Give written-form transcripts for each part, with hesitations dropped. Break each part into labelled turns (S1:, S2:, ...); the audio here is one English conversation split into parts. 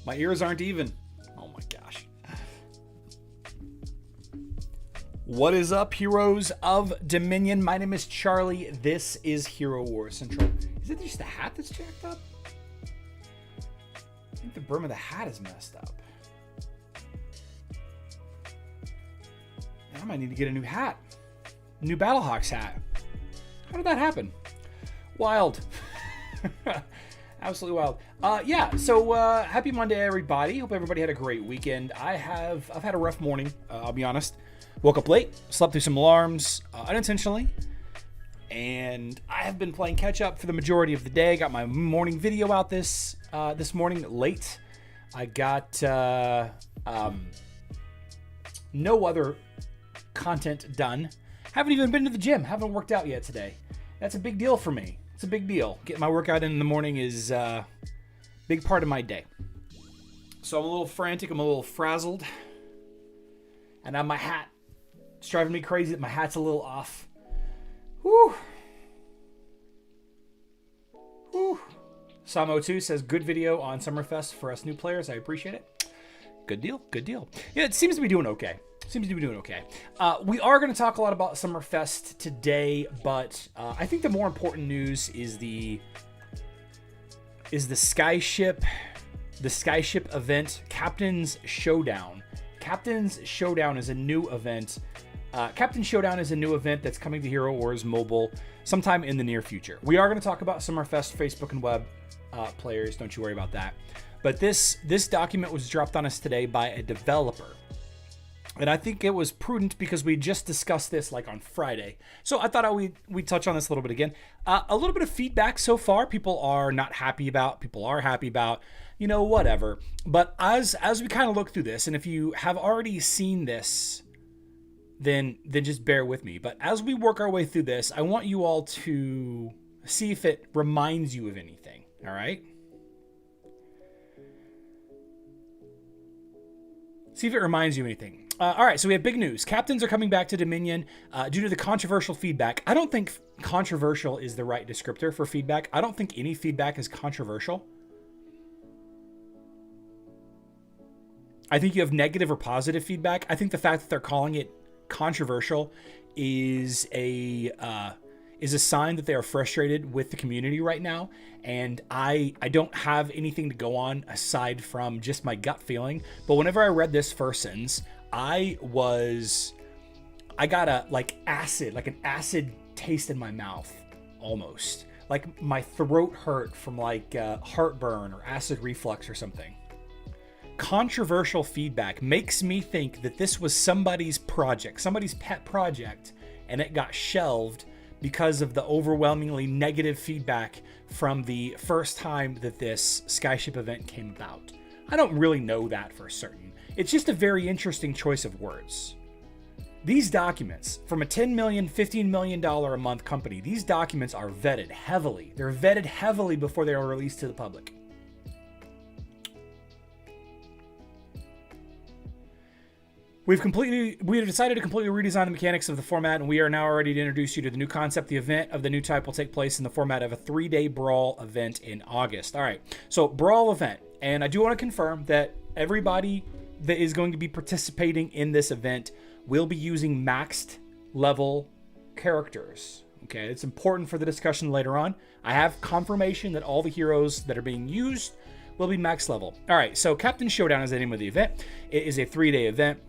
S1: My ears aren't even. Oh my gosh. What is up, heroes of Dominion? My name is Charlie. This is Hero War Central. Is it just the hat that's jacked up? I think the brim of the hat is messed up. I might need to get a new hat. New Battlehawks hat. How did that happen? Wild. Absolutely wild. So happy Monday, everybody. Hope everybody had a great weekend. I've had a rough morning, I'll be honest. Woke up late, slept through some alarms unintentionally, and I have been playing catch up for the majority of the day. Got my morning video out this morning late. I got no other content done. Haven't even been to the gym. Haven't worked out yet today. That's a big deal for me. It's a big deal. Getting my workout in the morning is a big part of my day. So I'm a little frantic. I'm a little frazzled. And now my hat. It's driving me crazy that my hat's a little off. Whew. Whew. Samo2 says, good video on Summerfest for us new players. I appreciate it. Good deal. Good deal. Yeah, it seems to be doing okay. We are going to talk a lot about Summerfest today, but I think the more important news is the Skyship event, Captain's Showdown. Captain's Showdown is a new event. Captain Showdown is a new event that's coming to Hero Wars Mobile sometime in the near future. We are going to talk about Summerfest Facebook and web players. Don't you worry about that. But this document was dropped on us today by a developer. And I think it was prudent because we just discussed this like on Friday. So I thought we'd touch on this a little bit again. A little bit of feedback so far. People are not happy about, people are happy about, whatever. But as we kind of look through this, and if you have already seen this, then just bear with me. But as we work our way through this, I want you all to see if it reminds you of anything. All right? See if it reminds you of anything. All right, so we have big news. Captains are coming back to Dominion due to the controversial feedback. I don't think controversial is the right descriptor for feedback. I don't think any feedback is controversial. I think you have negative or positive feedback. I think the fact that they're calling it controversial is is a sign that they are frustrated with the community right now. And I don't have anything to go on aside from just my gut feeling. But whenever I read this first sentence, I got an acid taste in my mouth almost. Like my throat hurt from like heartburn or acid reflux or something. Controversial feedback makes me think that this was somebody's project, somebody's pet project, and it got shelved because of the overwhelmingly negative feedback from the first time that this Skyship event came about. I don't really know that for certain. It's just a very interesting choice of words. These documents, from a $10 million, $15 million a month company, these documents are vetted heavily. They're vetted heavily before they are released to the public. We have decided to completely redesign the mechanics of the format, and we are now ready to introduce you to the new concept. The event of the new type will take place in the format of a 3-day Brawl event in August. All right, so Brawl event. And I do want to confirm that everybody that is going to be participating in this event will be using maxed level characters. Okay, it's important for the discussion later on. I have confirmation that all the heroes that are being used will be max level. All right, so Captain Showdown is the name of the event. It is a 3-day event.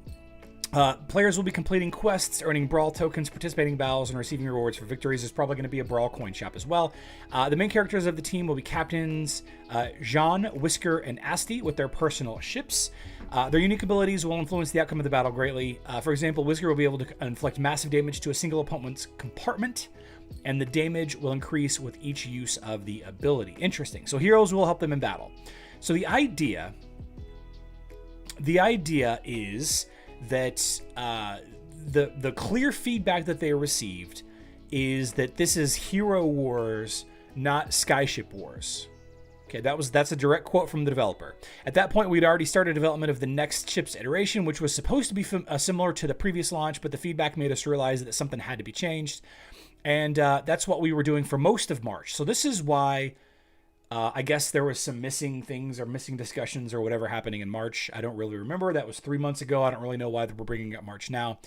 S1: Players will be completing quests, earning Brawl tokens, participating in battles, and receiving rewards for victories. There's probably going to be a Brawl coin shop as well. The main characters of the team will be Captains Jean, Whisker, and Asti with their personal ships. Their unique abilities will influence the outcome of the battle greatly. For example, Whisker will be able to inflict massive damage to a single opponent's compartment, and the damage will increase with each use of the ability. Interesting. So heroes will help them in battle. So the idea is that the clear feedback that they received is that this is Hero Wars, not Skyship Wars. Okay, that's a direct quote from the developer. At that point, we'd already started development of the next ship's iteration, which was supposed to be similar to the previous launch, but the feedback made us realize that something had to be changed. And that's what we were doing for most of March. So this is why I guess there was some missing things or missing discussions or whatever happening in March. I don't really remember. That was 3 months ago. I don't really know why we're bringing up March now.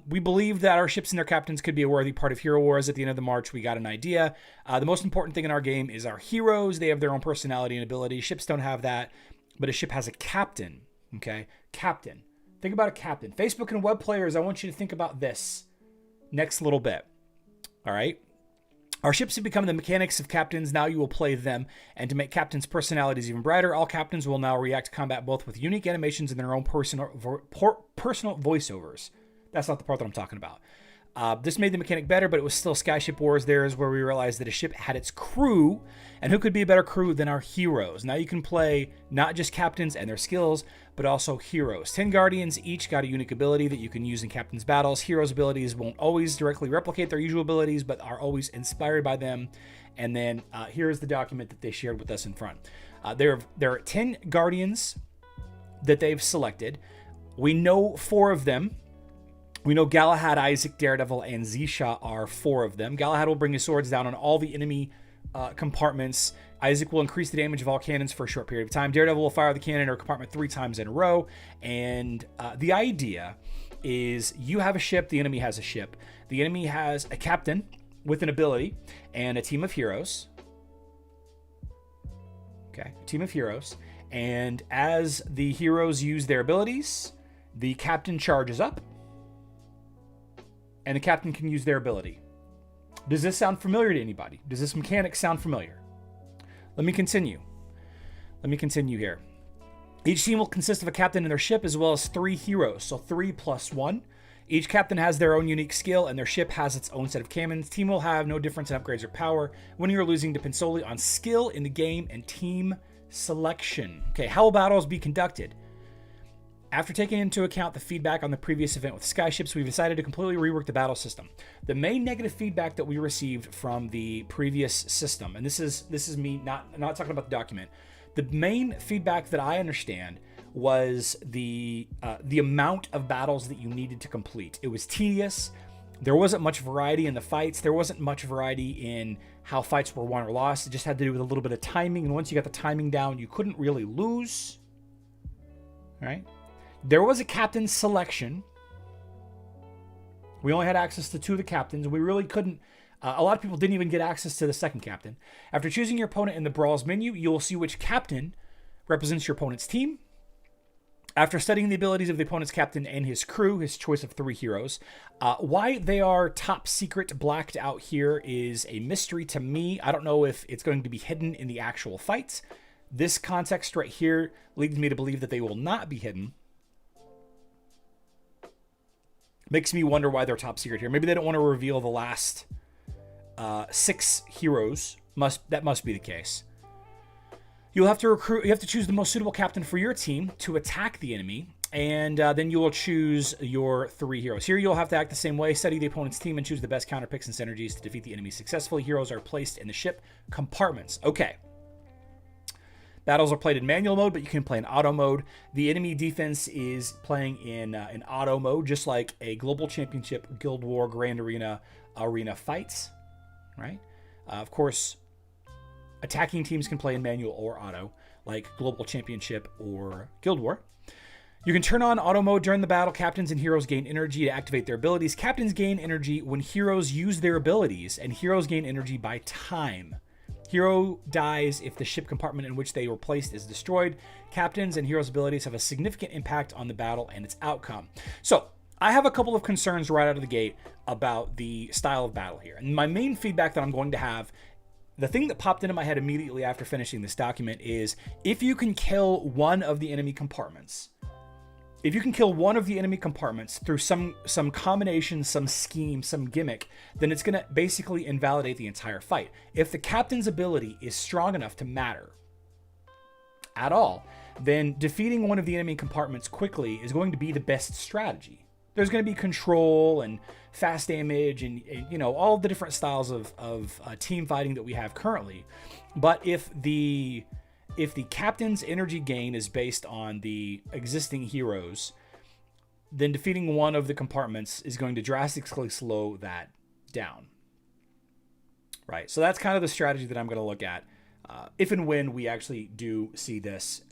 S1: We believe that our ships and their captains could be a worthy part of Hero Wars. At the end of the March, we got an idea. The most important thing in our game is our heroes. They have their own personality and ability. Ships don't have that, but a ship has a captain. Okay, captain. Think about a captain. Facebook and web players, I want you to think about this next little bit. All right. Our ships have become the mechanics of captains. Now you will play them. And to make captains' personalities even brighter, all captains will now react to combat both with unique animations and their own personal voiceovers. That's not the part that I'm talking about. This made the mechanic better, but it was still Skyship Wars. There is where we realized that a ship had its crew, and who could be a better crew than our heroes? Now you can play not just captains and their skills, but also heroes. 10 Guardians each got a unique ability that you can use in captains' battles. Heroes' abilities won't always directly replicate their usual abilities, but are always inspired by them. And then here's the document that they shared with us in front. There are 10 Guardians that they've selected. We know 4 of them. We know Galahad, Isaac, Daredevil, and Zisha are 4 of them. Galahad will bring his swords down on all the enemy compartments. Isaac will increase the damage of all cannons for a short period of time. Daredevil will fire the cannon or compartment 3 times in a row. And the idea is you have a ship, the enemy has a ship. The enemy has a captain with an ability and a team of heroes. Okay, a team of heroes. And as the heroes use their abilities, the captain charges up. And the captain can use their ability. Does this sound familiar to anybody? Does this mechanic sound familiar? Let me continue here. Each team will consist of a captain and their ship as well as 3 heroes, so 3 plus 1. Each captain has their own unique skill and their ship has its own set of cannons. Team will have no difference in upgrades or power. Winning or losing depends solely on skill in the game and team selection. Okay, how will battles be conducted? After taking into account the feedback on the previous event with Skyships, we've decided to completely rework the battle system. The main negative feedback that we received from the previous system, and this is me not talking about the document. The main feedback that I understand was the amount of battles that you needed to complete. It was tedious. There wasn't much variety in the fights. There wasn't much variety in how fights were won or lost. It just had to do with a little bit of timing. And once you got the timing down, you couldn't really lose. All right. There was a captain selection. We only had access to 2 of the captains. We really couldn't A lot of people didn't even get access to the second captain. After choosing your opponent in the Brawls menu, you'll see which captain represents your opponent's team. After studying the abilities of the opponent's captain and his crew, his choice of 3 heroes, why they are top secret blacked out here is a mystery to me. I don't know if it's going to be hidden in the actual fights. This context right here leads me to believe that they will not be hidden. Makes me wonder why they're top secret here. Maybe they don't want to reveal the last 6 heroes. That must be the case. You'll have to recruit. You have to choose the most suitable captain for your team to attack the enemy, and then you will choose your 3 heroes. Here, you'll have to act the same way. Study the opponent's team and choose the best counter picks and synergies to defeat the enemy successfully. Heroes are placed in the ship compartments. Okay. Battles are played in manual mode, but you can play in auto mode. The enemy defense is playing in auto mode, just like a Global Championship, Guild War, Grand Arena fights, right? Of course, attacking teams can play in manual or auto, like Global Championship or Guild War. You can turn on auto mode during the battle. Captains and heroes gain energy to activate their abilities. Captains gain energy when heroes use their abilities, and heroes gain energy by time. Hero dies if the ship compartment in which they were placed is destroyed. Captains and heroes' abilities have a significant impact on the battle and its outcome. So, I have a couple of concerns right out of the gate about the style of battle here. And my main feedback that I'm going to have, the thing that popped into my head immediately after finishing this document is, if you can kill one of the enemy compartments, through some combination, some scheme, some gimmick, then it's going to basically invalidate the entire fight. If the captain's ability is strong enough to matter at all, then defeating one of the enemy compartments quickly is going to be the best strategy. There's going to be control and fast damage and you know, all the different styles of team fighting that we have currently. But if the captain's energy gain is based on the existing heroes, then defeating one of the compartments is going to drastically slow that down. Right, so that's kind of the strategy that I'm going to look at if and when we actually do see this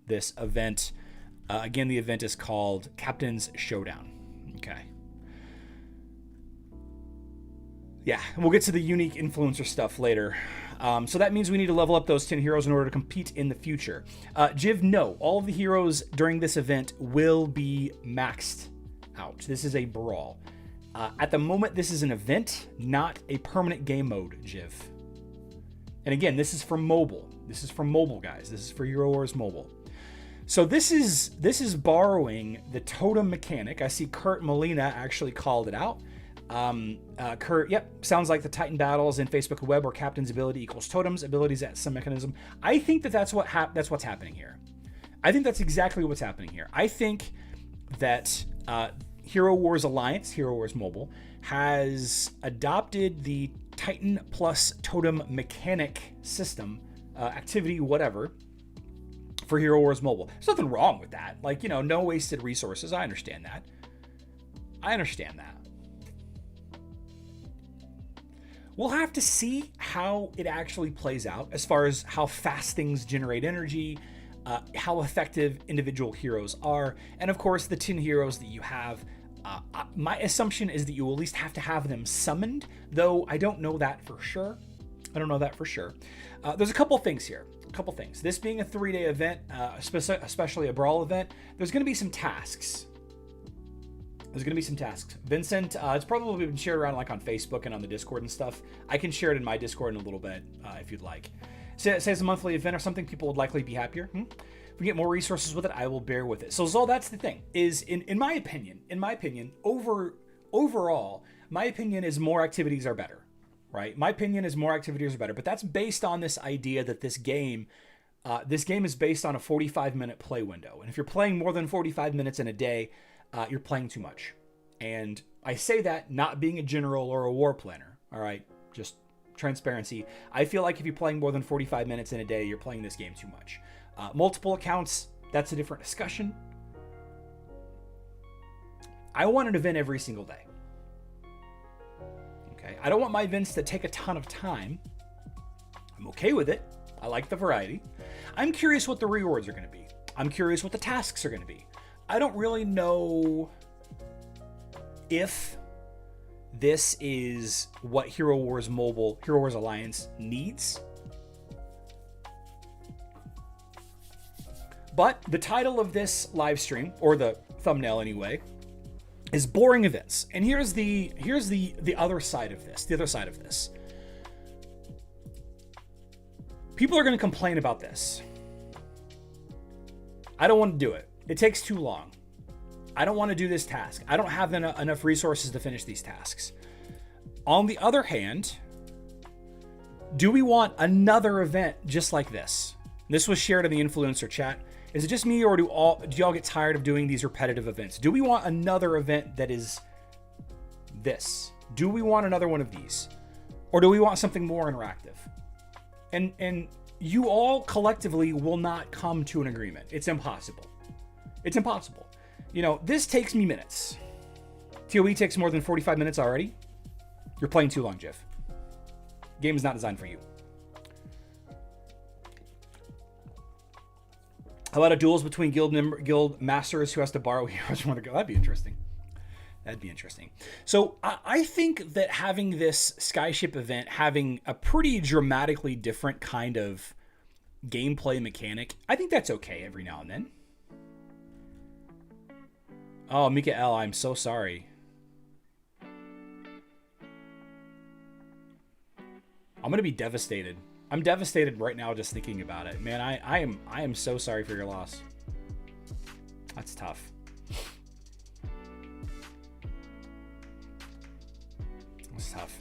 S1: event. Again, the event is called Captain's Showdown. Okay. Yeah, we'll get to the unique influencer stuff later. So that means we need to level up those 10 heroes in order to compete in the future. Jiv, no. All of the heroes during this event will be maxed out. This is a brawl. At the moment, this is an event, not a permanent game mode, Jiv. And again, this is for mobile. This is for mobile, guys. This is for Hero Wars Mobile. So this is borrowing the totem mechanic. I see Kurt Molina actually called it out. Kurt, yep, sounds like the Titan battles in Facebook and web where captain's ability equals totems, abilities at some mechanism. I think that's what's happening here. I think that's exactly what's happening here. I think that Hero Wars Alliance, Hero Wars Mobile, has adopted the Titan plus totem mechanic system, activity, whatever, for Hero Wars Mobile. There's nothing wrong with that. Like, you know, no wasted resources. I understand that. We'll have to see how it actually plays out as far as how fast things generate energy, how effective individual heroes are, and of course the 10 heroes that you have. My assumption is that you will at least have to have them summoned, though I don't know that for sure. There's a couple things here. This being a 3-day event, especially a brawl event, there's going to be some tasks. Vincent, it's probably been shared around like on Facebook and on the Discord and stuff. I can share it in my Discord in a little bit if you'd like. Say it's a monthly event or something, people would likely be happier. If we get more resources with it, I will bear with it. So Zol, that's the thing. Is in my opinion, overall, my opinion is more activities are better. Right? My opinion is more activities are better, but that's based on this idea that this game is based on a 45-minute play window. And if you're playing more than 45 minutes in a day, you're playing too much. And I say that not being a general or a war planner. All right, just transparency. I feel like if you're playing more than 45 minutes in a day, you're playing this game too much. Multiple accounts, that's a different discussion. I want an event every single day. Okay, I don't want my events to take a ton of time. I'm okay with it. I like the variety. I'm curious what the rewards are going to be. I'm curious what the tasks are going to be. I don't really know if this is what Hero Wars Mobile, Hero Wars Alliance needs. But the title of this live stream, or the thumbnail anyway, is boring events. And here's the other side of this. The other side of this. People are going to complain about this. I don't want to do it. It takes too long. I don't want to do this task. I don't have enough resources to finish these tasks. On the other hand, do we want another event just like this? This was shared in the influencer chat. Is it just me, or do y'all get tired of doing these repetitive events? Do we want another event that is this? Do we want another one of these? Or do we want something more interactive? And you all collectively will not come to an agreement. It's impossible. It's impossible. You know, this takes me minutes. TOE takes more than 45 minutes already. You're playing too long, Jeff. Game is not designed for you. How about a duels between guild masters who has to borrow heroes from one to go? That'd be interesting. That'd be interesting. So I think that having this Skyship event having a pretty dramatically different kind of gameplay mechanic, I think that's okay every now and then. Oh, Mikael, I'm so sorry. I'm gonna be devastated. I'm devastated right now just thinking about it. Man, I am so sorry for your loss. That's tough. That's tough.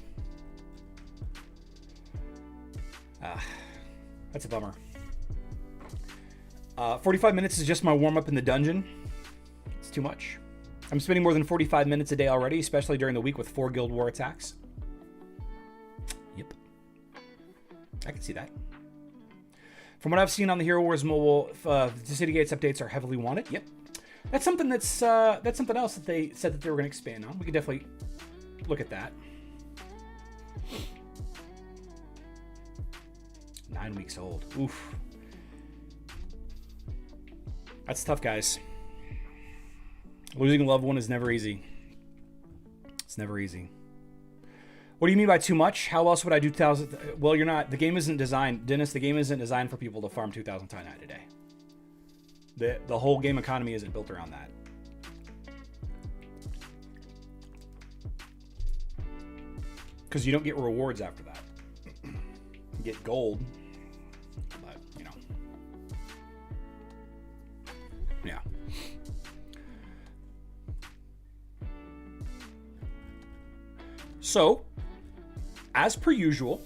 S1: That's a bummer. 45 minutes is just my warm-up in the dungeon. It's too much. I'm spending more than 45 minutes a day already, especially during the week with 4 Guild War attacks. Yep. I can see that. From what I've seen on the Hero Wars mobile, the City Gates updates are heavily wanted. Yep. That's something that's something else that they said that they were going to expand on. We could definitely look at that. 9 weeks old. Oof. That's tough, guys. Losing a loved one is never easy. It's never easy. What do you mean by too much? How else would I do 2,000? Well, you're not. The game isn't designed, Dennis. The game isn't designed for people to farm 2,000 Titanite a day. The whole game economy isn't built around that. Because you don't get rewards after that. You get gold, but you know, yeah. So, as per usual,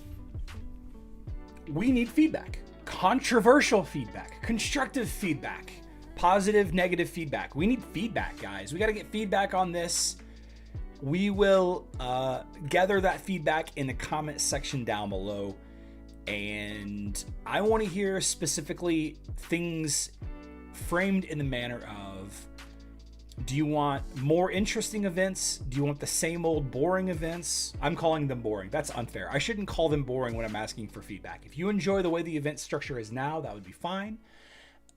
S1: we need feedback. Controversial feedback, constructive feedback, positive, negative feedback. We need feedback, guys. We got to get feedback on this. We will gather that feedback in the comment section down below. And I want to hear specifically things framed in the manner of, do you want more interesting events? Do you want the same old boring events? I'm calling them boring. That's unfair. I shouldn't call them boring when I'm asking for feedback. If you enjoy the way the event structure is now, that would be fine.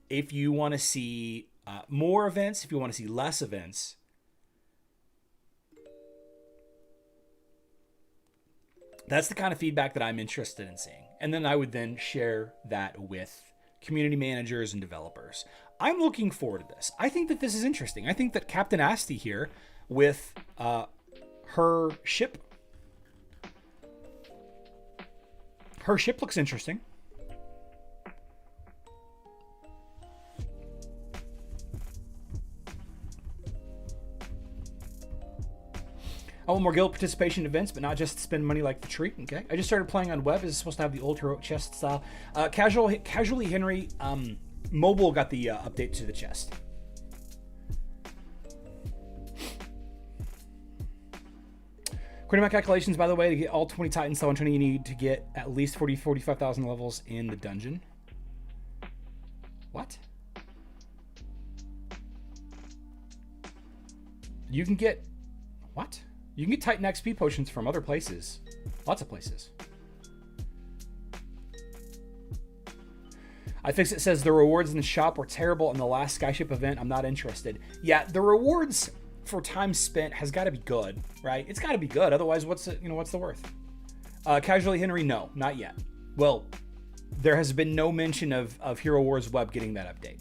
S1: If you want to see more events, if you want to see less events, that's the kind of feedback that I'm interested in seeing. And then I would then share that with community managers and developers. I'm looking forward to this. I think that this is interesting. I think that Captain Asti here with her ship looks interesting. I want more guild participation events, but not just spend money like the tree. Okay. I just started playing on web. Is it supposed to have the old heroic chest style? Casually Henry, mobile got the update to the chest. According to my calculations, by the way, to get all 20 Titans to 120, you need to get at least 45,000 levels in the dungeon. What? You can get... What? You can get Titan XP potions from other places. Lots of places. iFixit says the rewards in the shop were terrible in the last Skyship event. I'm not interested. Yeah, the rewards for time spent has got to be good, right? It's got to be good. Otherwise, what's the worth? Casually Henry, no, not yet. Well, there has been no mention of Hero Wars Web getting that update.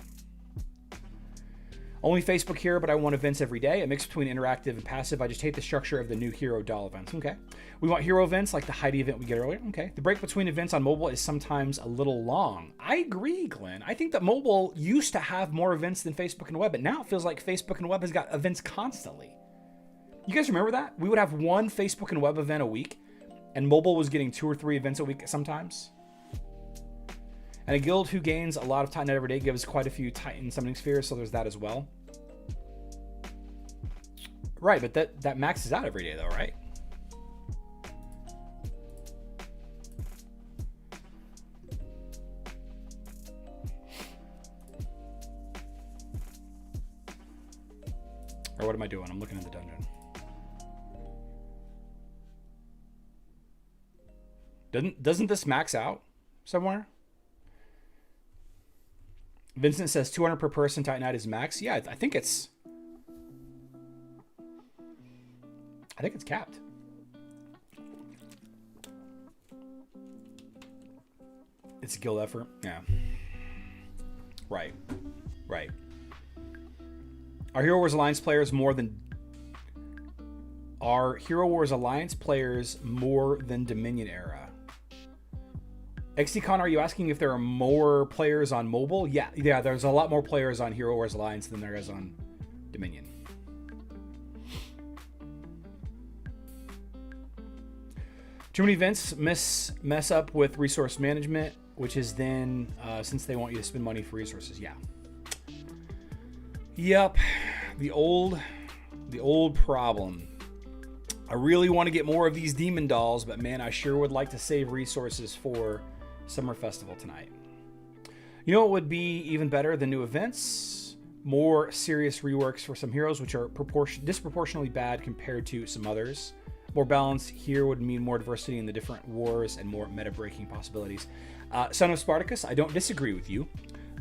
S1: Only Facebook here, but I want events every day. A mix between interactive and passive. I just hate the structure of the new hero doll events. Okay. We want hero events like the Heidi event we get earlier. Okay. The break between events on mobile is sometimes a little long. I agree, Glenn. I think that mobile used to have more events than Facebook and web, but now it feels like Facebook and web has got events constantly. You guys remember that? We would have one Facebook and web event a week, and mobile was getting 2 or 3 events a week sometimes. And a guild who gains a lot of Titanite every day gives quite a few Titan summoning spheres, so there's that as well. Right, but that maxes out every day though, right? Or what am I doing? I'm looking at the dungeon. Doesn't this max out somewhere? Vincent says 200 per person Titanite is max. Yeah, I think it's capped. It's a guild effort. Yeah. Right. Are Hero Wars Alliance players more than Dominion era? XDCon, are you asking if there are more players on mobile? Yeah, there's a lot more players on Hero Wars Alliance than there is on Dominion. Too many events mess up with resource management, which is then since they want you to spend money for resources. Yeah. Yep. The old problem. I really want to get more of these demon dolls, but man, I sure would like to save resources for Summer Festival tonight. You know what would be even better than new events? More serious reworks for some heroes, which are disproportionately bad compared to some others. More balance here would mean more diversity in the different wars and more meta-breaking possibilities. Son of Spartacus, I don't disagree with you,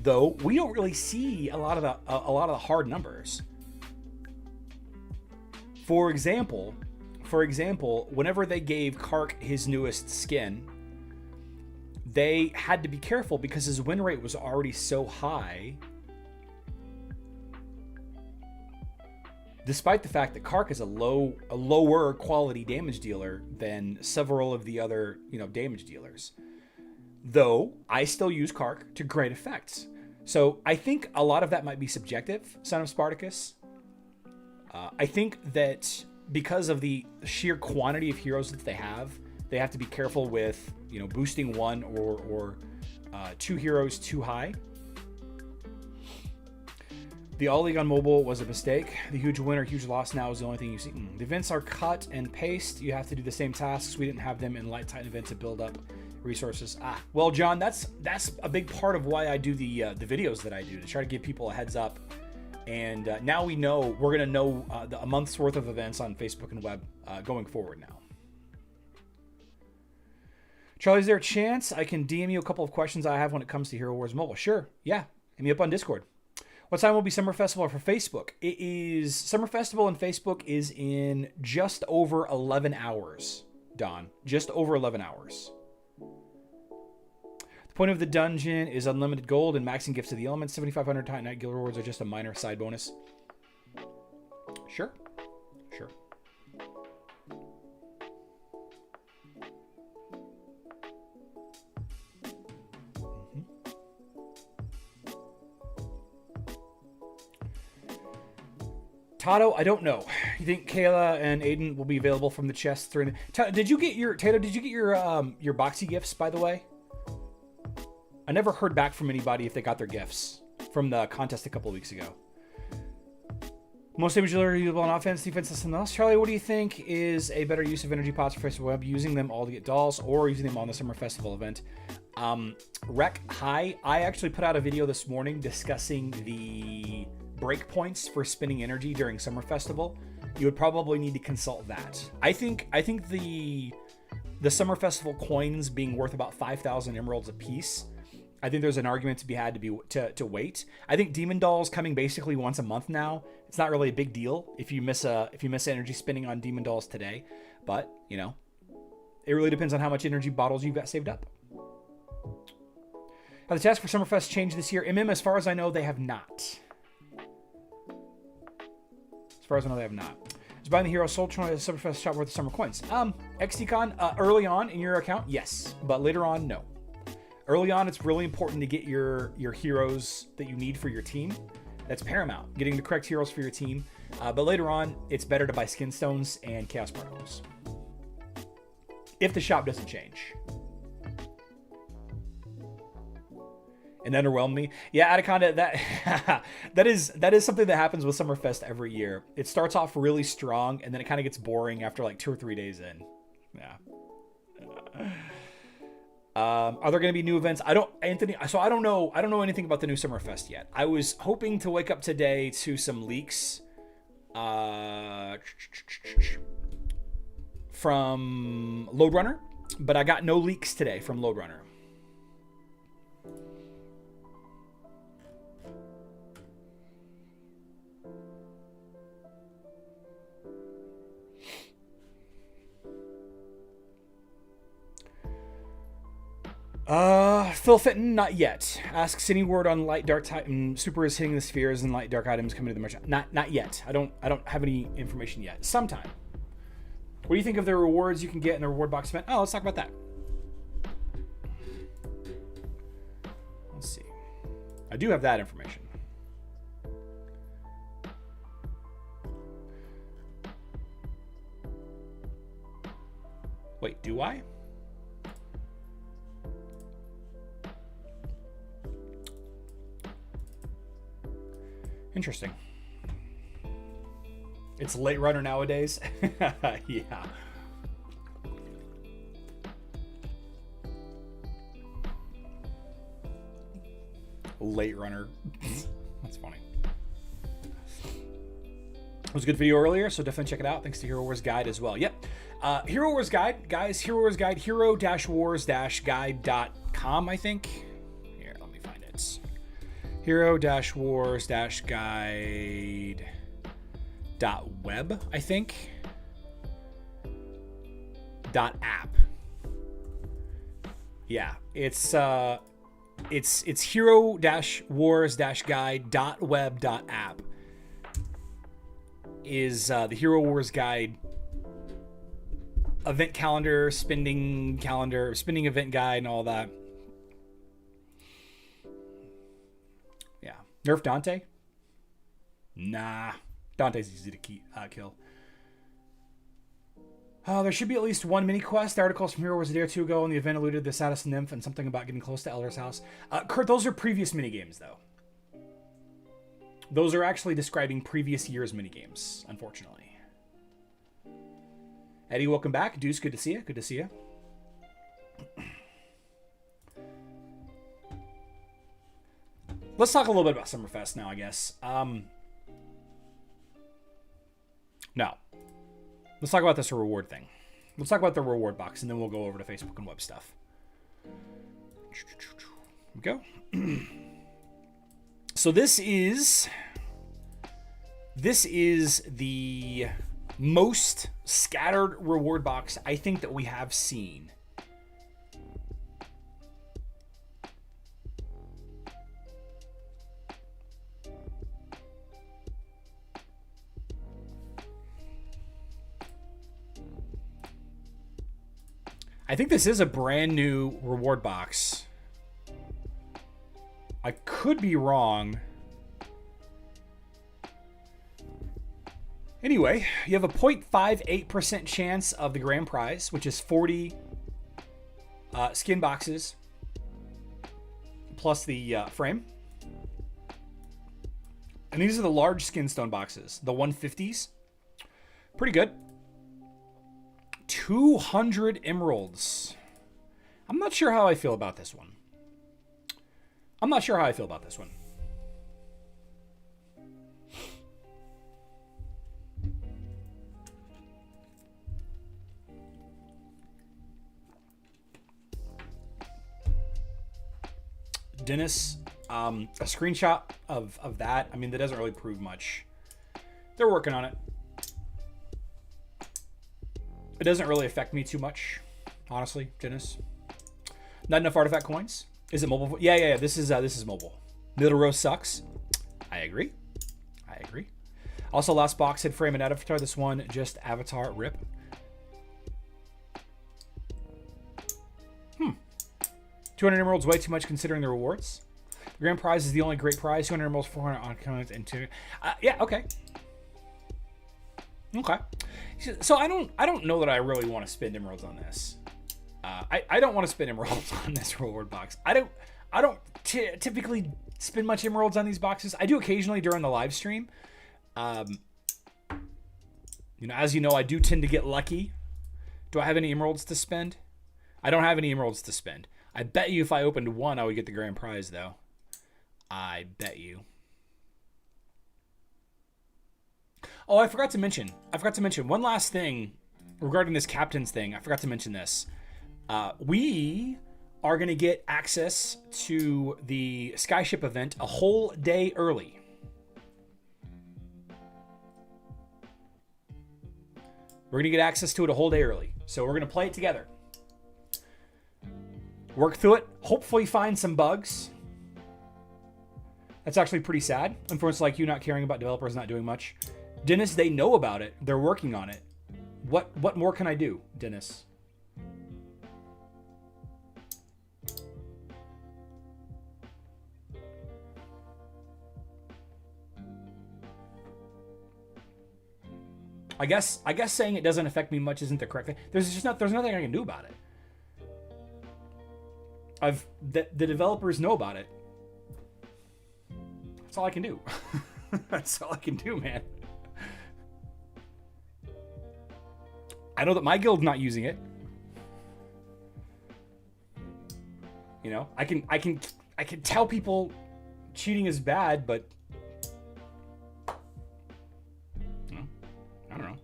S1: though we don't really see a lot of the hard numbers. For example, whenever they gave Kark his newest skin, they had to be careful because his win rate was already so high. Despite the fact that Kark is a lower quality damage dealer than several of the other, damage dealers. Though I still use Kark to great effect. So I think a lot of that might be subjective, Son of Spartacus. I think that because of the sheer quantity of heroes that they have to be careful with, boosting one or 2 heroes too high. The All League on mobile was a mistake. The huge win or huge loss now is the only thing you see. The events are cut and paste. You have to do the same tasks. We didn't have them in Light Titan events to build up resources. Well, John, that's a big part of why I do the videos that I do, to try to give people a heads up. And now we're going to know a month's worth of events on Facebook and web going forward now. Charlie, is there a chance I can DM you a couple of questions I have when it comes to Hero Wars Mobile? Sure. Yeah. Hit me up on Discord. What time will be Summer Festival for Facebook? It is Summer Festival and Facebook is in just over 11 hours, Don. Just over 11 hours. The point of the dungeon is unlimited gold and maxing gifts of the elements. 7,500 Titanite guild rewards are just a minor side bonus. Sure. Tato, I don't know. You think Kayla and Aiden will be available from the chest during the... Did you get your boxy gifts, by the way? I never heard back from anybody if they got their gifts from the contest a couple of weeks ago. Most damage are usable on offense, defense, and something else. Charlie, what do you think is a better use of energy pots for Facebook Web? Using them all to get dolls or using them on the Summer Festival event? Rec, hi. I actually put out a video this morning discussing the breakpoints for spinning energy during Summer Festival. You would probably need to consult that. I think the Summer Festival coins being worth about 5,000 emeralds a piece I think there's an argument to be had to wait. I think Demon Doll's coming basically once a month now. It's not really a big deal if you miss energy spending on Demon Dolls today, but you know, it really depends on how much energy bottles you've got saved up. Have the tasks for Summerfest changed this year? As far as I know, they have not. As far as I know, they have not. Is buying the Hero Soul Tron at the Summerfest shop worth the summer coins? XDCon, early on in your account, yes, but later on, no. Early on, it's really important to get your heroes that you need for your team. That's paramount, getting the correct heroes for your team. But later on, it's better to buy skin stones and chaos particles. If the shop doesn't change. And underwhelmed me. Yeah, Anaconda, that is something that happens with Summerfest every year. It starts off really strong, and then it kind of gets boring after like 2 or 3 days in. Yeah. Are there going to be new events? I don't know anything about the new Summerfest yet. I was hoping to wake up today to some leaks from Loadrunner, but I got no leaks today from Loadrunner. Phil Fitton, not yet. Asks any word on light dark super is hitting the spheres and light dark items coming to the merchant. Not yet. I don't have any information yet. Sometime. What do you think of the rewards you can get in the reward box event? Oh, let's talk about that. Let's see. I do have that information. Wait, do I? Interesting. It's late runner nowadays. Yeah. Late runner. That's funny. It was a good video earlier, so definitely check it out. Thanks to Hero Wars Guide as well. Yep. Hero Wars Guide, guys. Hero Wars Guide. Hero-wars-guide.com, I think. Here, let me find it. Hero-wars-guide.web, I think. .app. Yeah, it's hero-wars-guide.web.app is the Hero Wars Guide event calendar, spending event guide, and all that. Yeah. Nerf Dante? Nah. Dante's easy to kill. There should be at least one mini quest. The articles from Hero Wars a day or two ago, and the event alluded to the Satis Nymph and something about getting close to Elder's house. Kurt, those are previous minigames, though. Those are actually describing previous year's minigames, unfortunately. Eddie, welcome back. Deuce, good to see you. Good to see you. Let's talk a little bit about Summerfest now, I guess. No. Let's talk about this reward thing. Let's talk about the reward box, and then we'll go over to Facebook and web stuff. Here we go. So this is the most scattered reward box I think that we have seen. I think this is a brand new reward box. I could be wrong. Anyway, you have a 0.58% chance of the grand prize, which is 40 skin boxes plus the frame. And these are the large skin stone boxes, the 150s. Pretty good. 200 emeralds. I'm not sure how I feel about this one. Dennis, a screenshot of that. I mean, that doesn't really prove much. They're working on it. It doesn't really affect me too much, honestly, Dennis. Not enough artifact coins. Is it mobile? Yeah. This is mobile. Middle row sucks. I agree. Also, last box had frame and avatar. This one just avatar rip. 200 emeralds, way too much considering the rewards. The grand prize is the only great prize. 200 emeralds, 400 on coins, and 2. Yeah, okay. So I don't know that I really want to spend emeralds on this. I don't want to spend emeralds on this reward box. I don't typically spend much emeralds on these boxes. I do occasionally during the live stream. As you know, I do tend to get lucky. Do I have any emeralds to spend? I don't have any emeralds to spend. I bet you if I opened one, I would get the grand prize, though. I bet you. Oh, I forgot to mention one last thing regarding this captain's thing. I forgot to mention this. We are going to get access to the Skyship event a whole day early. We're going to get access to it a whole day early. So we're going to play it together. Work through it. Hopefully find some bugs. That's actually pretty sad. Unfortunately, like you not caring about developers not doing much. Dennis, they know about it. They're working on it. What more can I do, Dennis? I guess saying it doesn't affect me much isn't the correct thing. There's nothing I can do about it. The developers know about it. That's all I can do. That's all I can do, man. I know that my guild's not using it. You know, I can tell people cheating is bad, but I don't know.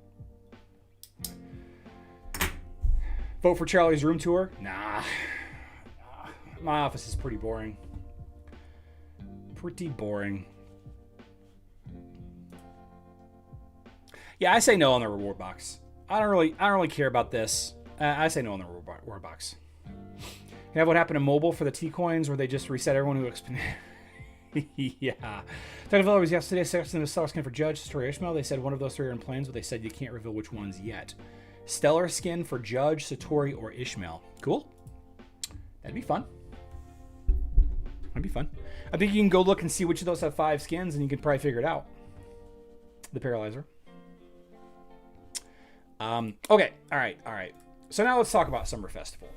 S1: Vote for Charlie's room tour? Nah. My office is pretty boring. Pretty boring. Yeah, I say no on the reward box. I don't really care about this. I say no on the reward box. You have what happened to mobile for the T coins where they just reset everyone who yeah. The developers yesterday suggested a stellar skin for Judge, Satori, Ishmael. They said one of those three are in plans, but they said you can't reveal which ones yet. Stellar skin for Judge, Satori, or Ishmael. Cool. That'd be fun. That'd be fun. I think you can go look and see which of those have 5 skins, and you can probably figure it out. The Paralyzer. Okay. All right. So now let's talk about Summer Festival.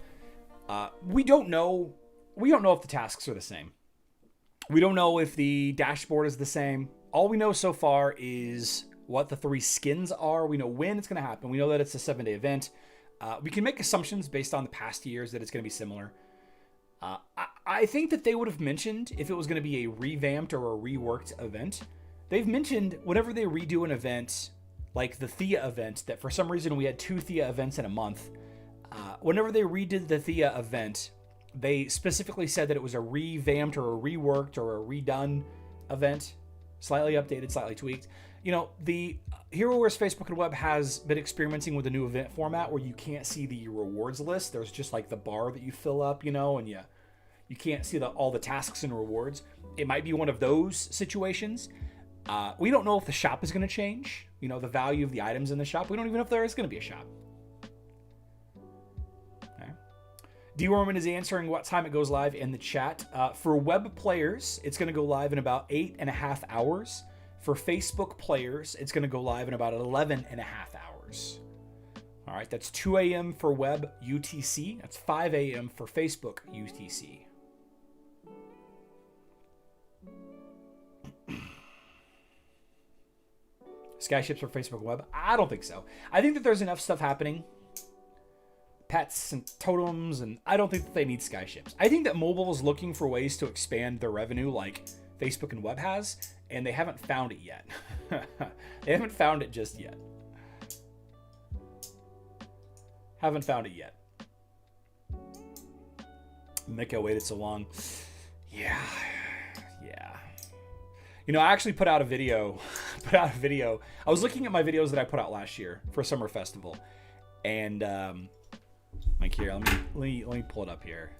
S1: We don't know if the tasks are the same. We don't know if the dashboard is the same. All we know so far is what the 3 skins are. We know when it's going to happen. We know that it's a 7-day event. We can make assumptions based on the past years that it's going to be similar. I think that they would have mentioned if it was going to be a revamped or a reworked event. They've mentioned whenever they redo an event, like the Thea event, that for some reason we had 2 Thea events in a month. Whenever they redid the Thea event, they specifically said that it was a revamped or a reworked or a redone event. Slightly updated, slightly tweaked. You know, the Hero Wars Facebook and Web has been experimenting with a new event format where you can't see the rewards list. There's just like the bar that you fill up, you know, and you can't see all the tasks and rewards. It might be one of those situations. We don't know if the shop is going to change. You know, the value of the items in the shop. We don't even know if there is going to be a shop. Okay. D-Worman is answering what time it goes live in the chat. For web players, it's going to go live in about 8.5 hours. For Facebook players, it's going to go live in about 11.5 hours. All right, that's 2 a.m. for web UTC. That's 5 a.m. for Facebook UTC. Skyships for Facebook web? I don't think so. I think that there's enough stuff happening. Pets and totems, and I don't think that they need skyships. I think that mobile is looking for ways to expand their revenue like Facebook and web has, and they haven't found it yet. They haven't found it just yet. Haven't found it yet. Mika waited so long. Yeah. Yeah. You know, I actually put out a video. I was looking at my videos that I put out last year for Summer Festival. And, like here, let me pull it up here.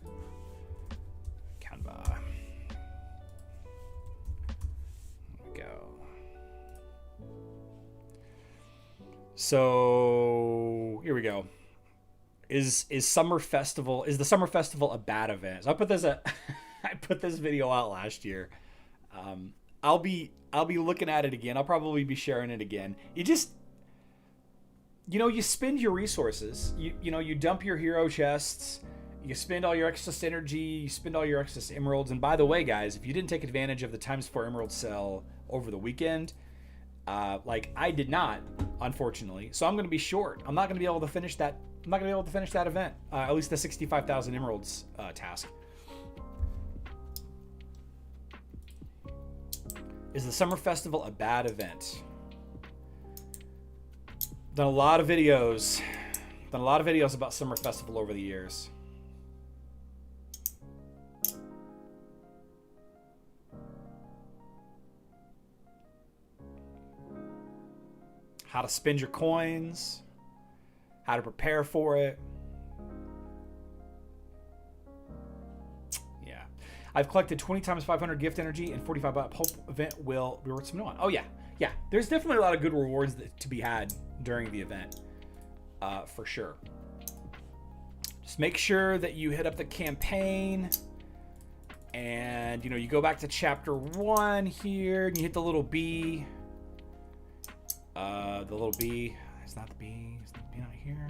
S1: Canva. There we go. So here we go. Is the Summer Festival a bad event? So I put this video out last year. I'll be looking at it again. I'll probably be sharing it again. You spend your resources. You dump your hero chests. You spend all your excess energy. You spend all your excess emeralds. And by the way, guys, if you didn't take advantage of the ×4 emerald sale over the weekend, like I did not, unfortunately. So I'm going to be short. I'm not going to be able to finish that. I'm not going to be able to finish that event. At least the 65,000 emeralds task. Is the Summer Festival a bad event? Done a lot of videos about Summer Festival over the years. How to spend your coins, how to prepare for it. Yeah. I've collected 20 times 500 gift energy and 45 baht hope event will reward some no one. Oh yeah. Yeah. There's definitely a lot of good rewards to be had during the event. For sure. Just make sure that you hit up the campaign and you go back to chapter 1 here and you hit the little B. The little B. It's not the B. It's not the B out here.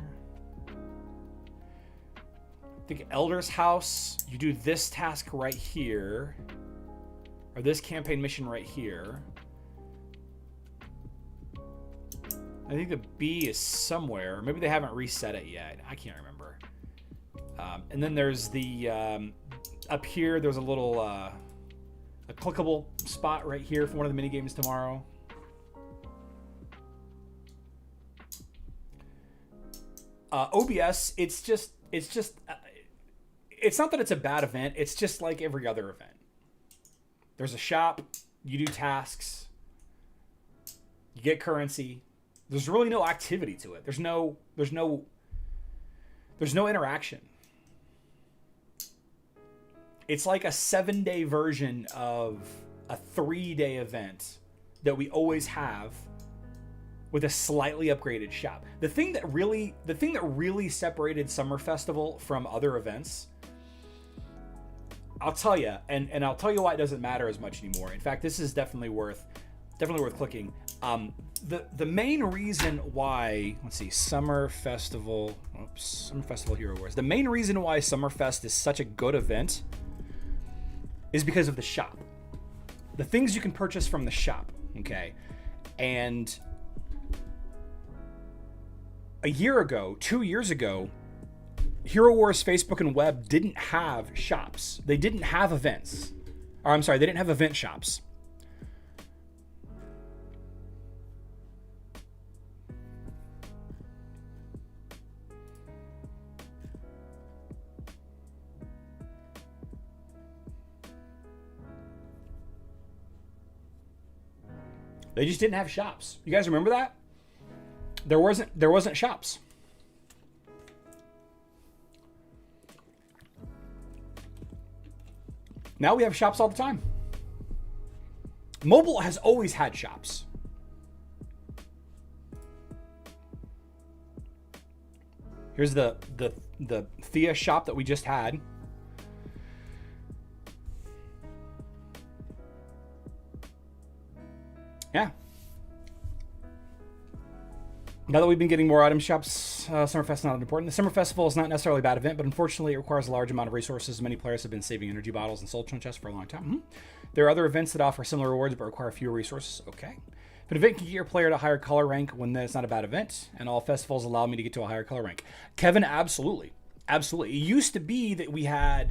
S1: I think Elder's House. You do this task right here. Or this campaign mission right here. I think the B is somewhere. Maybe they haven't reset it yet. I can't remember. And then there's the... up here, there's a little... a clickable spot right here for one of the mini games tomorrow. OBS, it's not that it's a bad event. It's just like every other event. There's a shop. You do tasks. You get currency. There's really no activity to it. There's no interaction. It's like a 7-day version of a 3-day event that we always have with a slightly upgraded shop. The thing that really separated Summer Festival from other events, I'll tell you, and I'll tell you why it doesn't matter as much anymore. In fact, this is definitely worth clicking. The main reason why, let's see, Summer Festival Hero Wars. The main reason why Summerfest is such a good event is because of the shop. The things you can purchase from the shop, okay? And a year ago, 2 years ago, Hero Wars Facebook and web didn't have shops. They didn't have events. Or I'm sorry, they didn't have event shops. They just didn't have shops. You guys remember that? There wasn't shops. Now we have shops all the time. Mobile has always had shops. Here's the Thea shop that we just had. Yeah. Now that we've been getting more item shops, Summerfest is not important. The Summer Festival is not necessarily a bad event, but unfortunately it requires a large amount of resources. Many players have been saving energy bottles and soul chunk chests for a long time. Mm-hmm. There are other events that offer similar rewards but require fewer resources. Okay. If an event can get your player to a higher color rank, when then it's not a bad event, and all festivals allow me to get to a higher color rank. Kevin, absolutely. Absolutely. It used to be that we had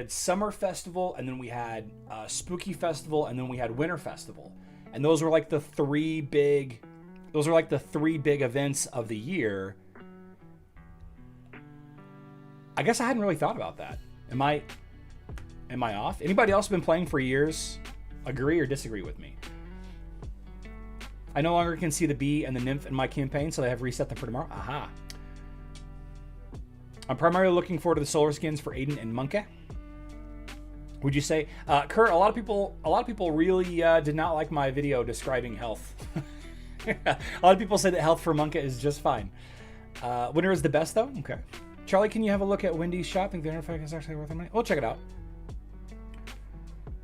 S1: Summer Festival, and then we had Spooky Festival, and then we had Winter Festival. And those were like the three big events of the year. I guess I hadn't really thought about that. Am I Am I off? Anybody else been playing for years agree or disagree with me? I no longer can see the bee and the nymph in my campaign, so they have reset them for tomorrow. Aha. I'm primarily looking forward to the solar skins for Aiden and Monkey. Would you say, Kurt? A lot of people really did not like my video describing health. A lot of people say that health for Monkey is just fine. Winter is the best though. Okay. Charlie, can you have a look at Wendy's shop? Think the interface is actually worth the money? We'll check it out.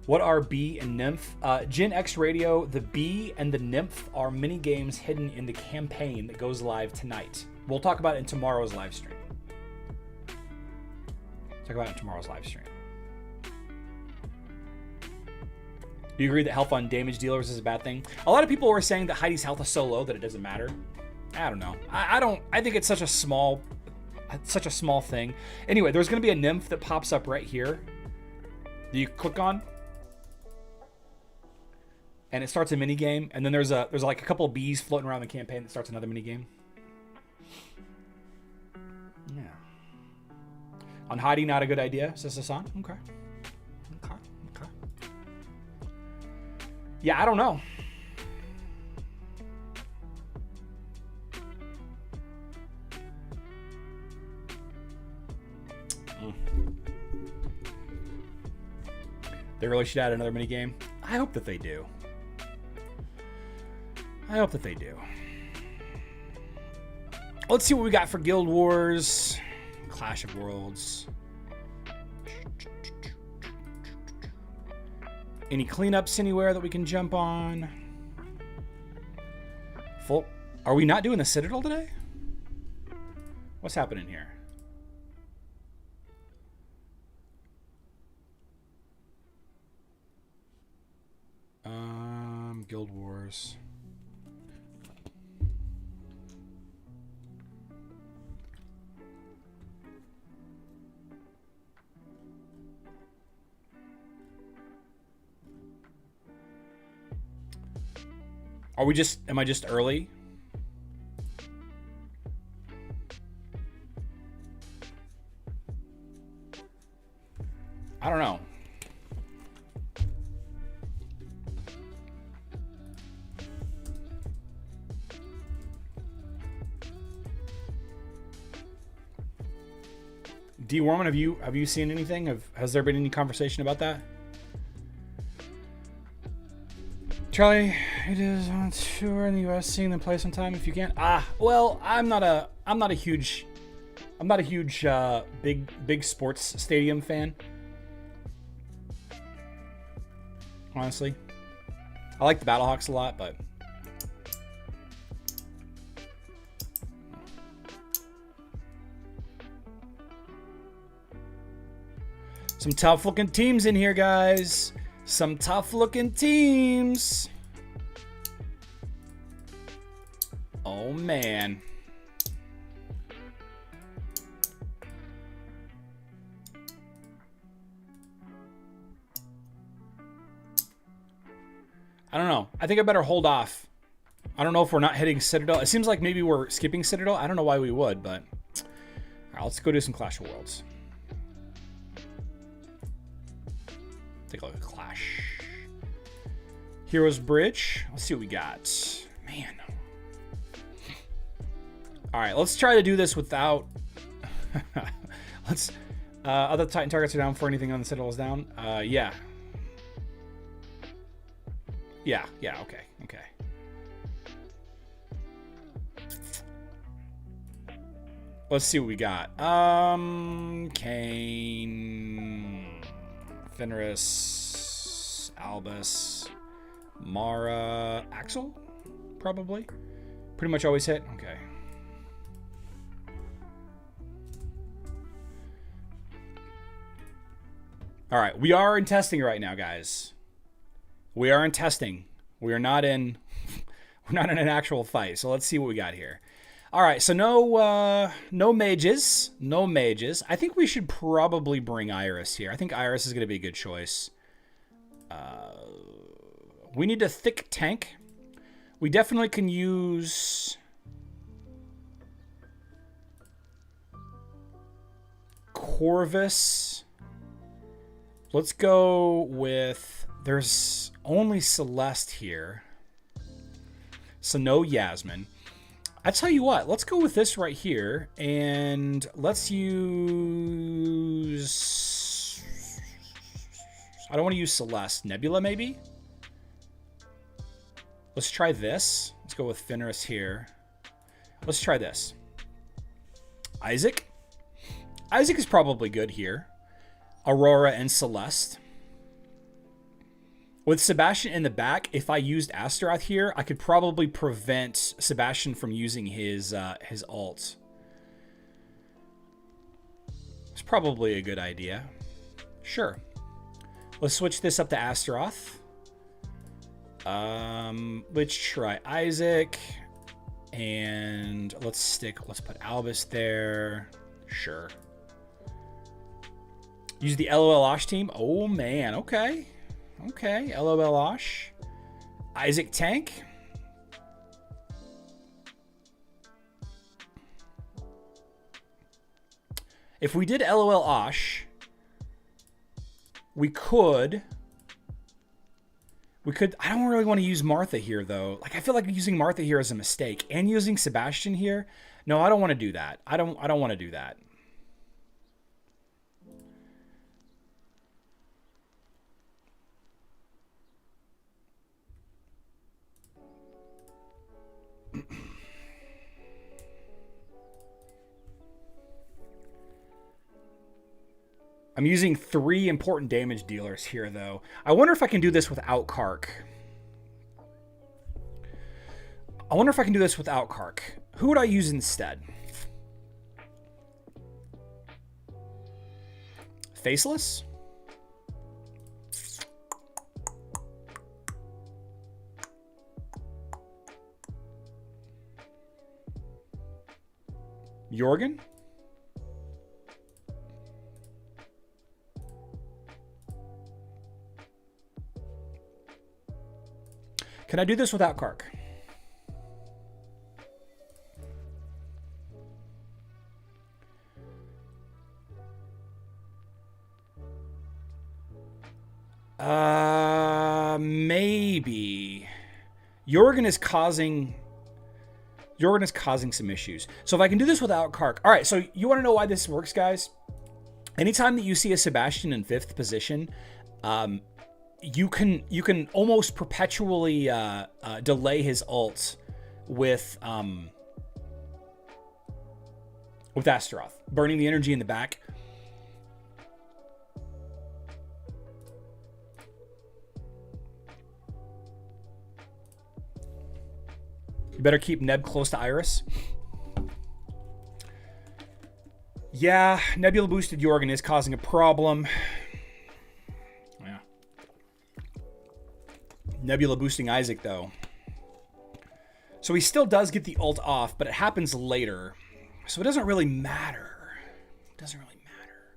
S1: What are Bee and Nymph? Gen X Radio, the Bee and the Nymph are mini games hidden in the campaign that goes live tonight. We'll talk about it in tomorrow's live stream. Talk about it in tomorrow's live stream. Do you agree that health on damage dealers is a bad thing? A lot of people were saying that Heidi's health is so low that it doesn't matter. I don't know. I don't. I think it's such a small thing. Anyway, there's going to be a nymph that pops up right here that you click on, and it starts a mini game. And then there's like a couple of bees floating around the campaign that starts another mini game. Yeah. On Heidi, not a good idea, says Hassan. Okay. Yeah, I don't know. They really should add another mini game. I hope that they do. I hope that they do. Let's see what we got for Guild Wars, Clash of Worlds. Any cleanups anywhere that we can jump on? Full. Are we not doing the Citadel today? What's happening here? Guild Wars. Are we just, am I just early? I don't know. D. Warman, have you seen anything? Has there been any conversation about that? Charlie, it is on tour in the U.S. Seeing them play sometime if you can. Well, I'm not a huge big sports stadium fan. Honestly, I like the Battlehawks a lot, but some tough looking teams in here, guys. Some tough looking teams. Oh man. I don't know. I think I better hold off. I don't know if we're not hitting Citadel. It seems like maybe we're skipping Citadel. I don't know why we would, but all right, let's go do some Clash of Worlds. Take a look at Clash. Heroes Bridge. Let's see what we got. Man. All right, let's try to do this without... let's... other Titan targets are down before anything on the Citadel is down. Yeah. Yeah, okay. Let's see what we got. Kane... Fenris, Albus, Mara, Axel, probably. Pretty much always hit. Okay. All right, we are in testing right now, guys. We are in testing. We are not in. We're not in an actual fight. So let's see what we got here. All right, so no mages. No mages. I think we should probably bring Iris here. I think Iris is going to be a good choice. We need a thick tank. We definitely can use... Corvus Let's go with... There's only Celeste here. So no Yasmin. I tell you what, let's go with this right here. And let's use... I don't want to use Celeste. Nebula, maybe? Let's try this. Let's go with Fenris here. Let's try this. Isaac. Isaac is probably good here. Aurora and Celeste. With Sebastian in the back, if I used Astaroth here, I could probably prevent Sebastian from using his ult. It's probably a good idea. Sure. Let's switch this up to Astaroth. Let's try Isaac. And let's put Albus there. Sure. Use the LOL Osh team. Oh, man. Okay. Okay. LOL Osh. Isaac tank. If we did LOL Osh, we could... I don't really want to use Martha here, though. Like, I feel like using Martha here is a mistake. And using Sebastian here? No, I don't want to do that. I don't want to do that. I'm using 3 important damage dealers here, though. I wonder if I can do this without Kark. Who would I use instead? Faceless? Jorgen? Can I do this without Kark? Maybe. Jorgen is causing some issues. So if I can do this without Kark. All right, so you want to know why this works, guys? Anytime that you see a Sebastian in 5th position, you can almost perpetually delay his ult with Astaroth, burning the energy in the back. You better keep Neb close to Iris. Yeah, Nebula boosted Jorgen is causing a problem. Yeah. Nebula boosting Isaac, though. So he still does get the ult off, but it happens later. So it doesn't really matter. It doesn't really matter.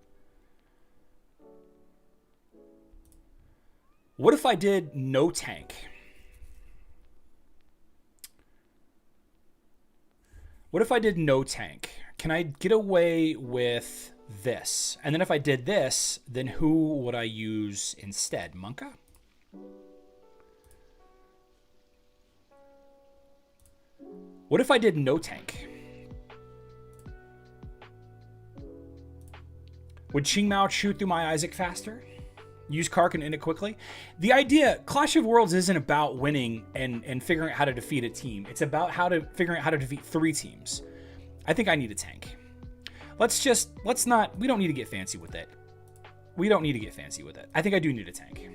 S1: What if I did no tank? What if I did no tank? Can I get away with this? And then if I did this, then who would I use instead? Monka? What if I did no tank? Would Qingmao shoot through my Isaac faster? Use Kark and end it quickly? The idea, Clash of Worlds isn't about winning and figuring out how to defeat a team. It's about figuring out how to defeat 3 teams. I think I need a tank. We don't need to get fancy with it. I think I do need a tank.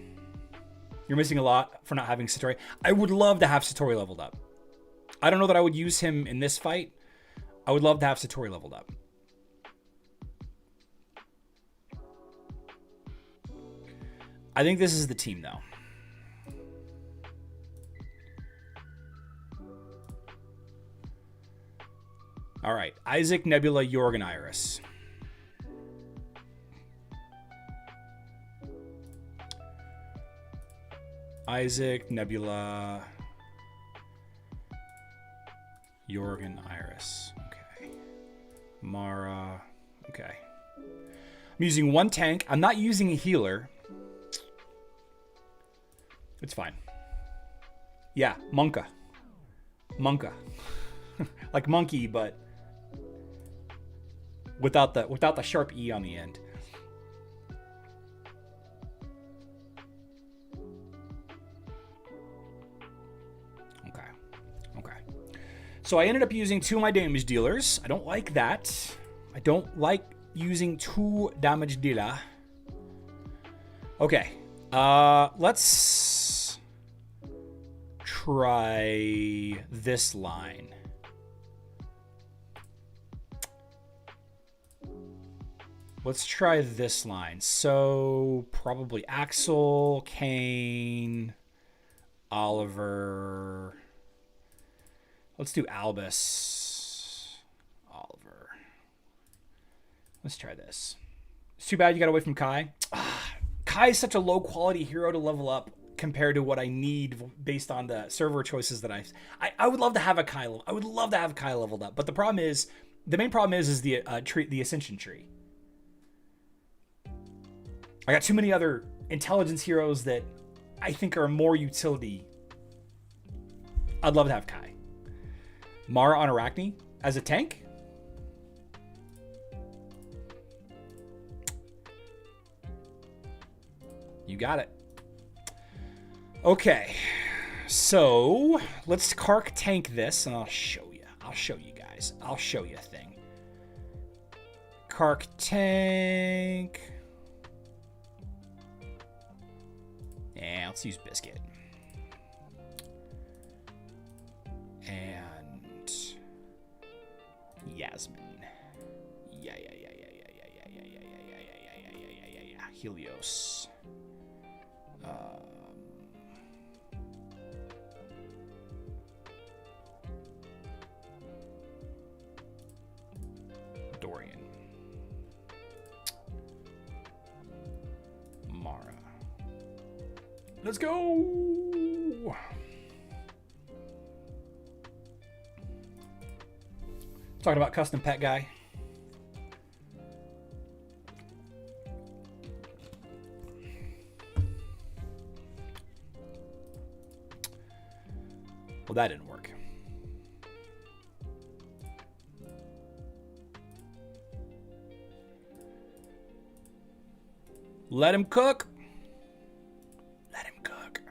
S1: You're missing a lot for not having Satori. I would love to have Satori leveled up. I don't know that I would use him in this fight. I would love to have Satori leveled up. I think this is the team, though. All right. Isaac, Nebula, Jorgen, Iris. Isaac, Nebula, Jorgen, Iris. Okay. Mara. Okay. I'm using 1 tank. I'm not using a healer. It's fine. Yeah, Monka. Monka. Like monkey, but without the sharp E on the end. Okay. So I ended up using 2 of my damage dealers. I don't like that. I don't like using 2 damage dealer. Okay. Let's try this line. Let's try this line. So probably Axel, Kane, Oliver. Let's do Albus. Oliver. Let's try this. It's too bad you got away from Kai. Kai is such a low quality hero to level up compared to what I need based on the server choices that I would love to have a Kai. I would love to have Kai leveled up, but the main problem is the Ascension tree. I got too many other intelligence heroes that I think are more utility. I'd love to have Kai. Mara on Arachne as a tank. You got it. Okay, so let's Kark tank this, and I'll show you. I'll show you guys. I'll show you a thing. Kark tank. Yeah, let's use Biscuit. And Yasmin. Yeah. Helios. Dorian. Mara. Let's go! Talking about custom pet guy. Well, that didn't work. Let him cook. Let him cook.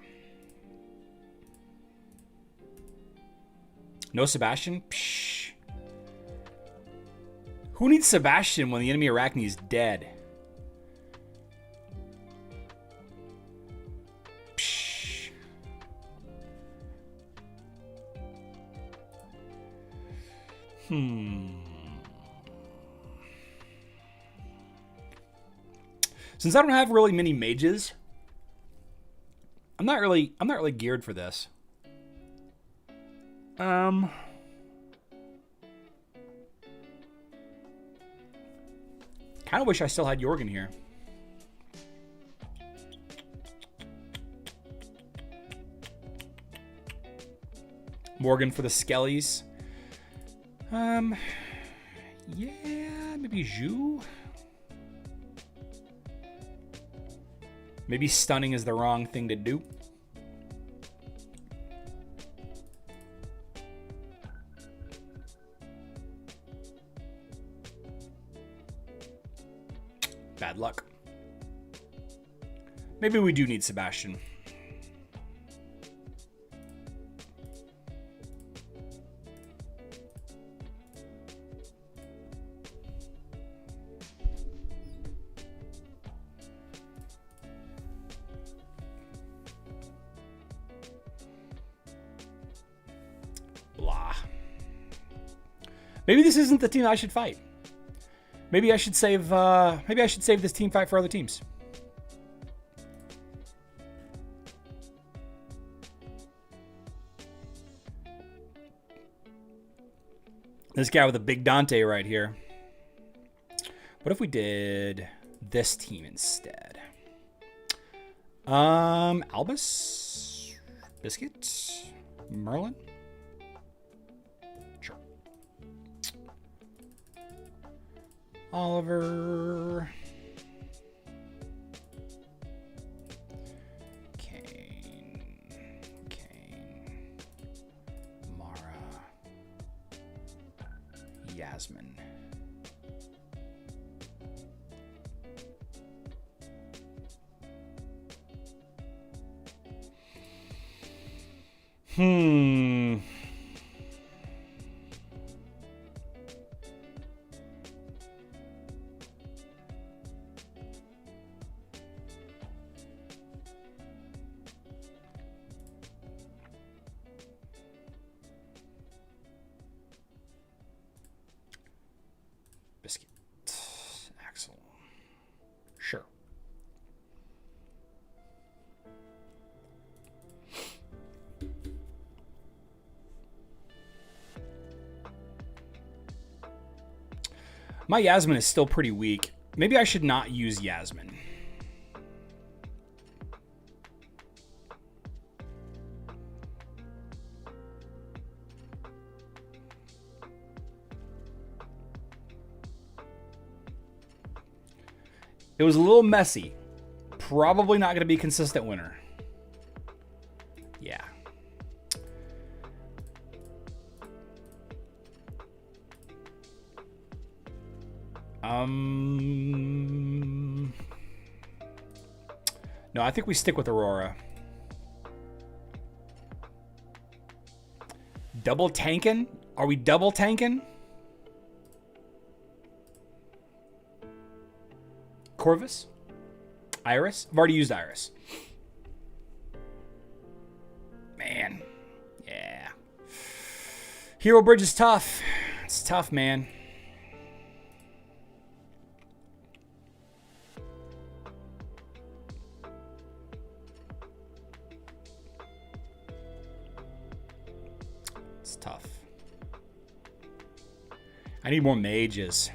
S1: No Sebastian? Psh. Who needs Sebastian when the enemy Arachne is dead? Psh. Since I don't have really many mages, I'm not really geared for this. Kind of wish I still had Jorgen here. Morgan for the Skellies. Yeah, maybe Zhu. Maybe stunning is the wrong thing to do. Bad luck. Maybe we do need Sebastian. Blah. Maybe this isn't the team I should fight. Maybe I should save this team fight for other teams. This guy with a big Dante right here. What if we did this team instead? Albus, Biscuit, Merlin. Sure. Oliver. Kane. Yasmin. Biscuit. Axel. Sure. My Yasmin is still pretty weak. Maybe I should not use Yasmin. It was a little messy. Probably not going to be a consistent winner. Yeah. No, I think we stick with Aurora. Double tanking? Are we double tanking? Corvus? Iris? I've already used Iris. Man. Yeah. Hero Bridge is tough. It's tough, man. It's tough. I need more mages.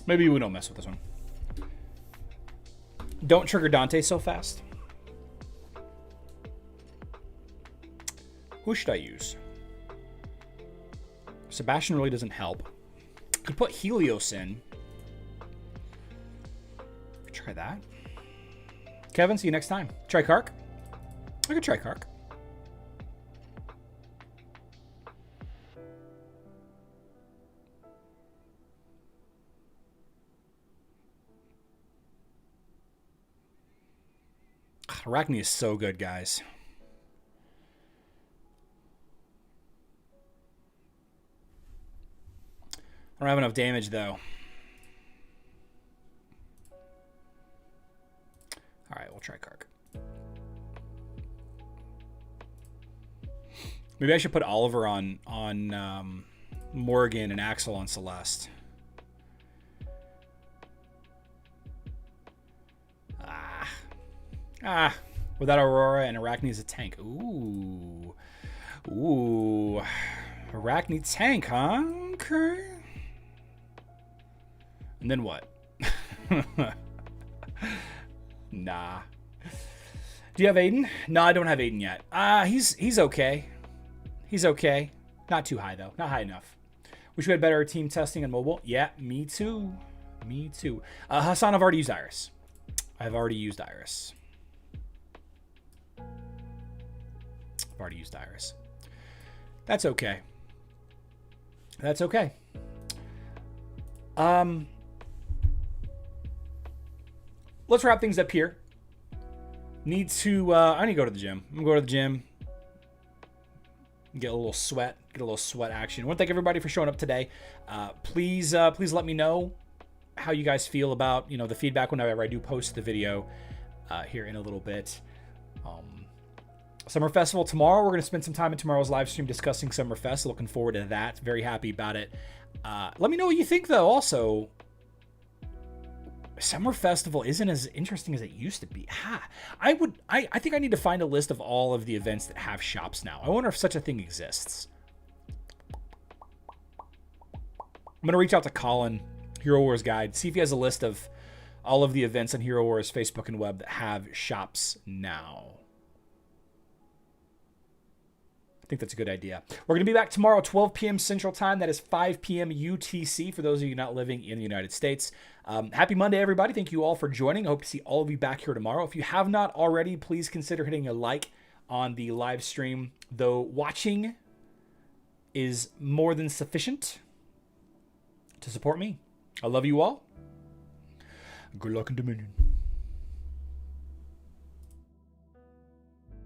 S1: Maybe we don't mess with this one. Don't trigger Dante so fast. Who should I use? Sebastian really doesn't help. Could put Helios in. Try that. Kevin, see you next time. Try Kark. I could try Kark. Arachne is so good, guys. I don't have enough damage, though. All right, we'll try Kark. Maybe I should put Oliver on Morgan and Axel on Celeste. Without Aurora and Arachne as a tank. Ooh. Arachne tank, huh? Okay. And then what? Nah. Do you have Aiden? No, I don't have Aiden yet. He's okay. He's okay. Not too high, though. Not high enough. Wish we had better team testing on mobile. Yeah, me too. Me too. Hassan, I've already used Iris. I've already used Iris. Already used Iris. That's okay. That's okay. Let's wrap things up here. I need to go to the gym. I'm gonna go to the gym. Get a little sweat. Get a little sweat action. I want to thank everybody for showing up today. Please let me know how you guys feel about the feedback whenever I do post the video here in a little bit. Summer Festival tomorrow. We're going to spend some time in tomorrow's live stream discussing Summer Fest. Looking forward to that. Very happy about it. Let me know what you think, though. Also, Summer Festival isn't as interesting as it used to be. I think I need to find a list of all of the events that have shops now. I wonder if such a thing exists. I'm going to reach out to Colin, Hero Wars Guide, see if he has a list of all of the events on Hero Wars Facebook and web that have shops now. I think that's a good idea. We're going to be back tomorrow, 12 p.m. Central Time. That is 5 p.m. UTC for those of you not living in the United States. Happy Monday, everybody. Thank you all for joining. I hope to see all of you back here tomorrow. If you have not already, please consider hitting a like on the live stream, though watching is more than sufficient to support me. I love you all. Good luck in Dominion.